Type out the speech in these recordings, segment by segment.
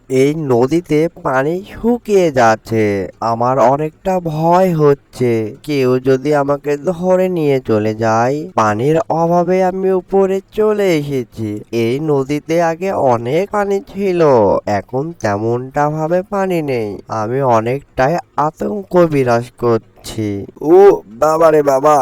এই নদীতে পানি শুকিয়ে যাচ্ছে। আমার অনেকটা ভয় হচ্ছে, কেউ যদি আমাকে ধরে নিয়ে চলে যায়। পানির অভাবে আমি উপরে চলে এসেছি। এই নদীতে আগে অনেক পানি ছিল, এখন তেমনটা ভাবে পানি নেই। আমি অনেকটাই আতঙ্ক বিরাজ করছি। ও বাবা রে বাবা,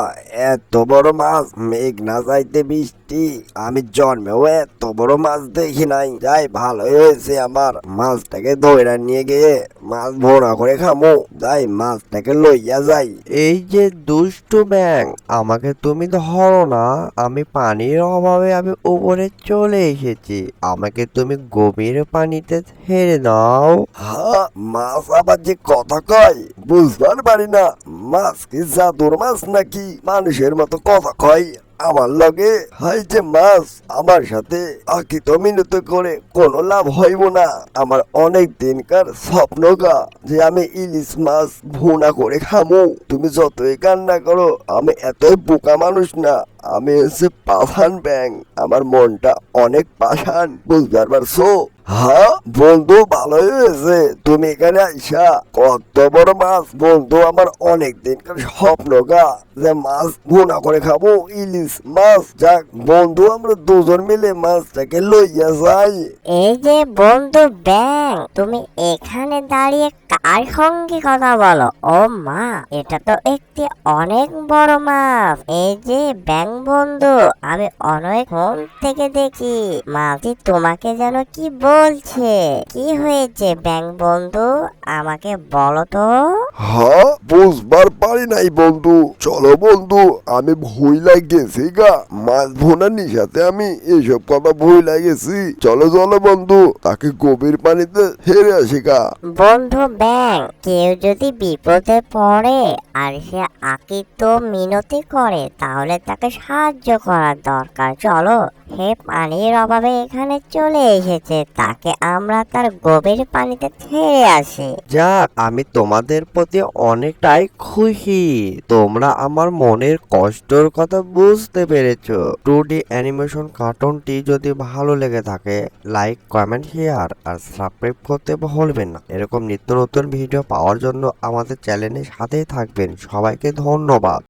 এত বড় মাছ! মেঘ না যাইতে বৃষ্টি। আমি জন্মেও এত বড় মাছ দেখি নাই। যাই, ভালো হয়েছে আমার মাছটাকে ধরে নিয়ে গিয়ে মাছ ভোনা করে খামো। যাই, মাছটাকে লইয়া যাই। এই যে দুষ্টু ব্যাং, আমাকে তুমি ধরো না। আমি পানির অভাবে আমি উপরে চলে এসেছি। আমাকে তুমি গভীর পানিতে ছেড়ে দাও। হ্যাঁ, মাছ আবার যে কথা কয় বুঝবার পারি না। মাছ কি জাদুর মাছ নাকি মানুষের মতো কথা কয় আমার লগে? হাই যে মাছ আমার সাথে আকিত মিনত করে কোনো লাভ হইব না। আমার অনেক দিনকার স্বপ্ন গা, যে আমি ইলিশ মাছ ভুনা করে খামু। তুমি যতই কান্না করো, আমি এতই বোকা মানুষ না। আমি হচ্ছে পাষাণ ব্যাং। আমার মনটা অনেক পাষাণ, বুঝতে পারছো? হ্যাঁ বন্ধু, ভালোই হয়েছে তুমি এখানে আইসা। কত বড় মাছ বন্ধু, আমার অনেক দিনকার স্বপ্ন গা, যে মাছ ভুনা করে খাবো, ইলিশ মাছ। যাক বন্ধু, আমরা দুজন মিলে মাছটাকে লইয়া যাই। এই যে বন্ধু ব্যাং, তুমি এখানে দাঁড়িয়ে কার সঙ্গে কথা বলো? ও মা, এটা তো একটি অনেক বড় মাছ। এই যে ব্যাং বন্ধু, আমি অনেক ফোন থেকে দেখি মাছটি তোমাকে যেন কি বলছে। কি হয়েছে ব্যাং বন্ধু, আমাকে বলো তো। হ্যাঁ, বুঝবার পারি নাই বন্ধু। চলো বন্ধু, আমি ভুইলা গেছি গা। মাছ ভোনার নিশাতে আমি এসব কথা ভুইলা গেছি। চলো চলো বন্ধু, তাকে গভীর পানিতে হেরে আসি গা। বন্ধু ব্যাং, কেউ যদি বিপদে পড়ে আর সে আকিত মিনতি করে, তাহলে তাকে সাহায্য করার দরকার। চলো, হে পানির অভাবে এখানে চলে এসেছে, তাকে আমরা তার গভীর পানিতে ছেড়ে আসি। যাক, আমি তোমাদের প্রতি অনেকটাই খুশি। তোমরা আমার মনের কষ্টের কথা বুঝতে পেরেছো। 2D অ্যানিমেশন কার্টুনটি যদি ভালো লেগে থাকে, লাইক, কমেন্ট, শেয়ার আর সাবস্ক্রাইব করতে ভুলবেন না। এরকম নিত্য নতুন ভিডিও পাওয়ার জন্য আমাদের চ্যানেলের সাথেই থাকবেন। সবাইকে ধন্যবাদ।